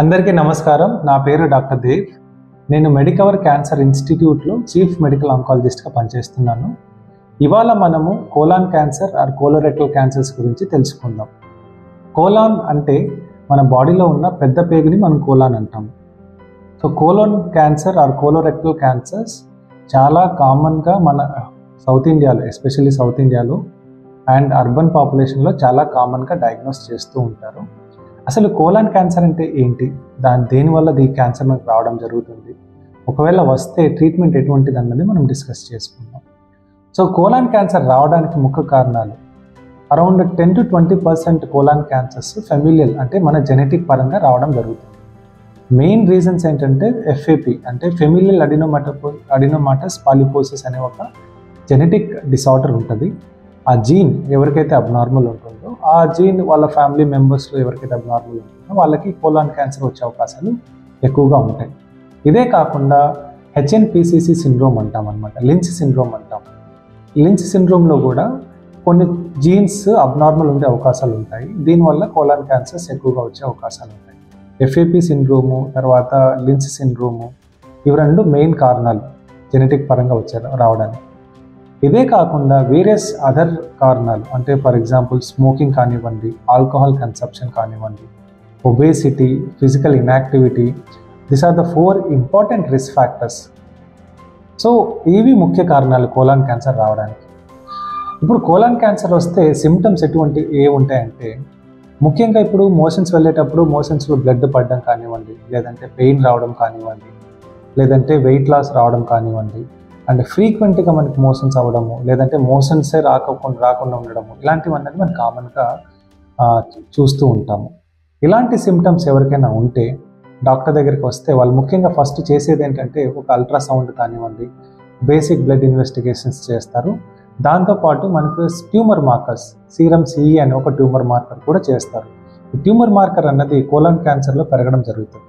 అందరికీ నమస్కారం. నా పేరు డాక్టర్ దేవ్. నేను మెడికవర్ క్యాన్సర్ ఇన్స్టిట్యూట్లో చీఫ్ మెడికల్ ఆంకాలజిస్ట్గా పనిచేస్తున్నాను. ఇవాళ మనము colon cancer are colorectal cancers గురించి తెలుసుకుందాం. కోలాన్ అంటే మన బాడీలో ఉన్న పెద్ద పేగుని మనం కోలాన్ అంటాము. So colon cancer are colorectal cancers చాలా కామన్గా మన సౌత్ ఇండియాలో, ఎస్పెషల్లీ సౌత్ ఇండియాలో అండ్ అర్బన్ పాపులేషన్లో చాలా కామన్గా డయాగ్నోస్ చేస్తూ ఉంటారు. అసలు కోలాన్ క్యాన్సర్ అంటే ఏంటి, దేనివల్ల ఈ క్యాన్సర్ మనకు రావడం జరుగుతుంది, ఒకవేళ వస్తే ట్రీట్మెంట్ ఎటువంటిది అన్నది మనం డిస్కస్ చేసుకుందాం. సో కోలాన్ క్యాన్సర్ రావడానికి ముఖ్య కారణాలు around 10 to 20% colon cancers familial అంటే మన జెనెటిక్ పరంగా రావడం జరుగుతుంది. మెయిన్ రీజన్స్ ఏంటంటే FAP అంటే ఫెమిలియల్ అడినోమాటస్ పాలిపోసిస్ అనే ఒక జెనెటిక్ డిసార్డర్ ఉంటుంది. ఆ జీన్ ఎవరికైతే అబ్నార్మల్ ఉంటుందో, ఆ జీన్ వాళ్ళ ఫ్యామిలీ మెంబర్స్లో ఎవరికైతే అబ్నార్మల్ ఉంటుందో వాళ్ళకి కోలాన్ క్యాన్సర్ వచ్చే అవకాశాలు ఎక్కువగా ఉంటాయి. ఇదే కాకుండా HNPCC సిండ్రోమ్ అంటాం అనమాట, లించ్ సిండ్రోమ్ అంటాం. లించ్ సిండ్రోమ్లో కూడా కొన్ని జీన్స్ అబ్నార్మల్ ఉండే అవకాశాలు ఉంటాయి. దీనివల్ల కోలాన్ క్యాన్సర్స్ ఎక్కువగా వచ్చే అవకాశాలు ఉంటాయి. FAP సిండ్రోము, తర్వాత లించ్ సిండ్రోము, ఇవి రెండు మెయిన్ కారణాలు జెనెటిక్ పరంగా రావడానికి. ఇదే కాకుండా వేరియస్ అదర్ కారణాలు అంటే ఫర్ ఎగ్జాంపుల్ స్మోకింగ్ కానివ్వండి, ఆల్కహాల్ కన్సంప్షన్ కానివ్వండి, obesity, physical inactivity, this are the 4 important risk factors. So ఇవి ముఖ్య కారణాలు కోలాన్ క్యాన్సర్ రావడానికి. ఇప్పుడు కోలాన్ క్యాన్సర్ వస్తే సిమ్టమ్స్ ఏ ఉంటాయంటే, ముఖ్యంగా ఇప్పుడు మోషన్స్ వెళ్ళేటప్పుడు మోషన్స్లో బ్లడ్ పడడం కానివ్వండి, లేదంటే పెయిన్ రావడం కానివ్వండి, లేదంటే వెయిట్ లాస్ రావడం కానివ్వండి, అండ్ ఫ్రీక్వెంట్గా మనకి మోషన్స్ అవ్వడము, లేదంటే మోషన్సే రాకుండా ఉండడము, ఇలాంటివన్నది మనం కామన్గా చూస్తూ ఉంటాము. ఇలాంటి సిమ్టమ్స్ ఎవరికైనా ఉంటే డాక్టర్ దగ్గరికి వస్తే వాళ్ళు ముఖ్యంగా ఫస్ట్ చేసేది ఏంటంటే ఒక అల్ట్రాసౌండ్ కానివ్వండి, బేసిక్ బ్లడ్ ఇన్వెస్టిగేషన్స్ చేస్తారు. దాంతోపాటు మనకు ట్యూమర్ మార్కర్స్, సీరం CE అనే ఒక ట్యూమర్ మార్కర్ కూడా చేస్తారు. ఈ ట్యూమర్ మార్కర్ అన్నది కోలాన్ క్యాన్సర్లో పెరగడం జరుగుతుంది.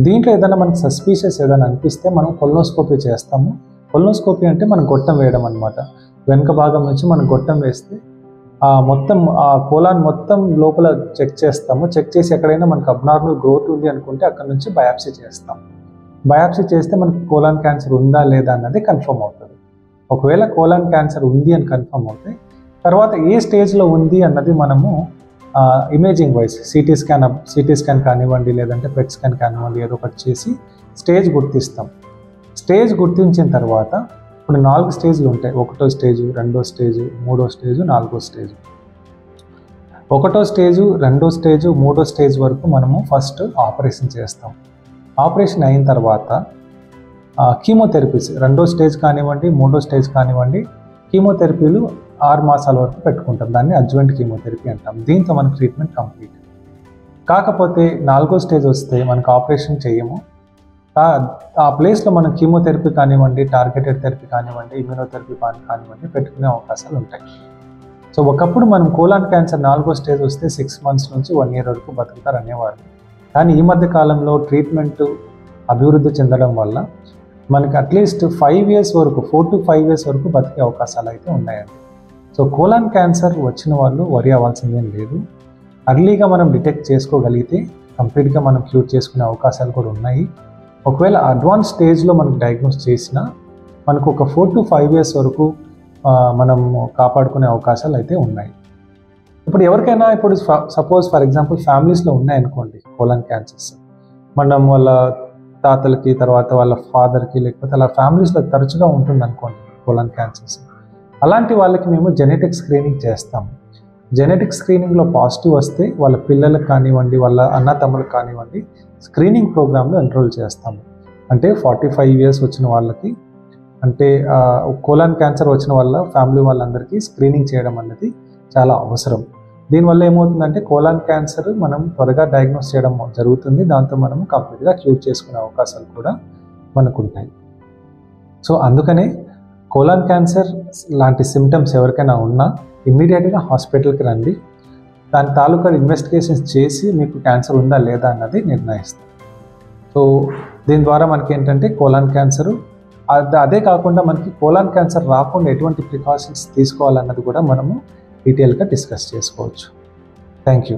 దీంట్లో ఏదైనా మనకు సస్పీషియస్ ఏదైనా అనిపిస్తే మనం కొలనోస్కోపీ చేస్తాము. కొలనోస్కోపీ అంటే మనం గొట్టం వేయడం అనమాట. వెనుక భాగం నుంచి మనం గొట్టం వేస్తే మొత్తం కోలాన్ మొత్తం లోపల చెక్ చేస్తాము. చెక్ చేసి ఎక్కడైనా మనకు అబ్నార్మల్ గ్రోత్ ఉంది అనుకుంటే అక్కడ నుంచి బయాప్సీ చేస్తాం. బయాప్సీ చేస్తే మనకు కోలాన్ క్యాన్సర్ ఉందా లేదా అన్నది కన్ఫర్మ్ అవుతుంది. ఒకవేళ కోలాన్ క్యాన్సర్ ఉంది అని కన్ఫర్మ్ అవుతే తర్వాత ఏ స్టేజ్లో ఉంది అన్నది మనము ఇమేజింగ్ వైజ్ సిటీ స్కాన్ కానివ్వండి, లేదంటే PET స్కాన్ కానివ్వండి, ఏదో ఒకటి చేసి స్టేజ్ గుర్తిస్తాం. స్టేజ్ గుర్తించిన తర్వాత ఇప్పుడు 4 స్టేజ్లు ఉంటాయి. 1వ స్టేజు, 2వ స్టేజు, 3వ స్టేజు, 4వ స్టేజు. 1వ స్టేజు, 2వ స్టేజు, 3వ స్టేజ్ వరకు మనము ఫస్ట్ ఆపరేషన్ చేస్తాం. ఆపరేషన్ అయిన తర్వాత కీమోథెరపీస్ 2వ స్టేజ్ కానివ్వండి, 3వ స్టేజ్ కానివ్వండి, కీమోథెరపీలు 6 మాసాల వరకు పెట్టుకుంటాం. దాన్ని అడ్జువెంట్ కీమోథెరపీ అంటాం. దీంతో మనకు ట్రీట్మెంట్ కంప్లీట్. కాకపోతే 4వ స్టేజ్ వస్తే మనకు ఆపరేషన్ చేయము. ఆ ప్లేస్లో మనం కీమోథెరపీ కానివ్వండి, టార్గెటెడ్ థెరపీ కానివ్వండి, ఇమ్యూనోథెరపీ కానివ్వండి పెట్టుకునే అవకాశాలు ఉంటాయి. సో ఒకప్పుడు మనం కోలాన్ క్యాన్సర్ 4వ స్టేజ్ వస్తే 6 months నుంచి 1 year వరకు బతుకుతారు అనేవారు. కానీ ఈ మధ్య కాలంలో ట్రీట్మెంట్ అభివృద్ధి చెందడం వల్ల మనకి అట్లీస్ట్ 5 years వరకు, 4 to 5 years వరకు బతికే అవకాశాలు అయితే ఉన్నాయండి. సో కోలాన్ క్యాన్సర్ వచ్చిన వాళ్ళు వరి అవ్వాల్సిందేం లేదు. అర్లీగా మనం డిటెక్ట్ చేసుకోగలిగితే కంప్లీట్గా మనం క్యూర్ చేసుకునే అవకాశాలు కూడా ఉన్నాయి. ఒకవేళ అడ్వాన్స్ స్టేజ్లో మనకు డయాగ్నోస్ చేసినా మనకు ఒక 4 to 5 years వరకు మనం కాపాడుకునే అవకాశాలు అయితే ఉన్నాయి. ఇప్పుడు ఎవరికైనా ఇప్పుడు సపోజ్ ఫర్ ఎగ్జాంపుల్ ఫ్యామిలీస్లో ఉన్నాయనుకోండి కోలాన్ క్యాన్సర్స్, మనం వాళ్ళ తాతలకి, తర్వాత వాళ్ళ ఫాదర్కి, లేకపోతే అలా ఫ్యామిలీస్లో తరచుగా ఉంటుంది అనుకోండి కోలాన్ క్యాన్సర్స్. అలాంటి వాళ్ళకి మేము జెనెటిక్ స్క్రీనింగ్ చేస్తాము. జెనెటిక్ స్క్రీనింగ్లో పాజిటివ్ వస్తే వాళ్ళ పిల్లలకు కానివ్వండి, వాళ్ళ అన్న తమ్ములకు కానివ్వండి స్క్రీనింగ్ ప్రోగ్రాంలో ఎన్రోల్ చేస్తాము. అంటే 45 years వచ్చిన వాళ్ళకి, అంటే కోలాన్ క్యాన్సర్ వచ్చిన వాళ్ళ ఫ్యామిలీ వాళ్ళందరికీ స్క్రీనింగ్ చేయడం అనేది చాలా అవసరం. దీనివల్ల ఏమవుతుందంటే కోలాన్ క్యాన్సర్ మనం త్వరగా డయాగ్నోస్ చేయడం జరుగుతుంది. దాంతో మనం కంప్లీట్గా క్యూర్ చేసుకునే అవకాశాలు కూడా మనకు ఉంటాయి. సో అందుకనే కోలాన్ క్యాన్సర్ లాంటి సిమ్టమ్స్ ఎవరికైనా ఉన్నా ఇమ్మీడియట్గా హాస్పిటల్కి రండి. దాని తాలూకా ఇన్వెస్టిగేషన్స్ చేసి మీకు క్యాన్సర్ ఉందా లేదా అన్నది నిర్ణయిస్తాం. సో దీని ద్వారా మనకి ఏంటంటే కోలాన్ క్యాన్సర్, అదే కాకుండా మనకి కోలాన్ క్యాన్సర్ రాకుండా ఎటువంటి ప్రికాషన్స్ తీసుకోవాలన్నది కూడా మనము డీటెయిల్గా డిస్కస్ చేసుకోవచ్చు. Thank you.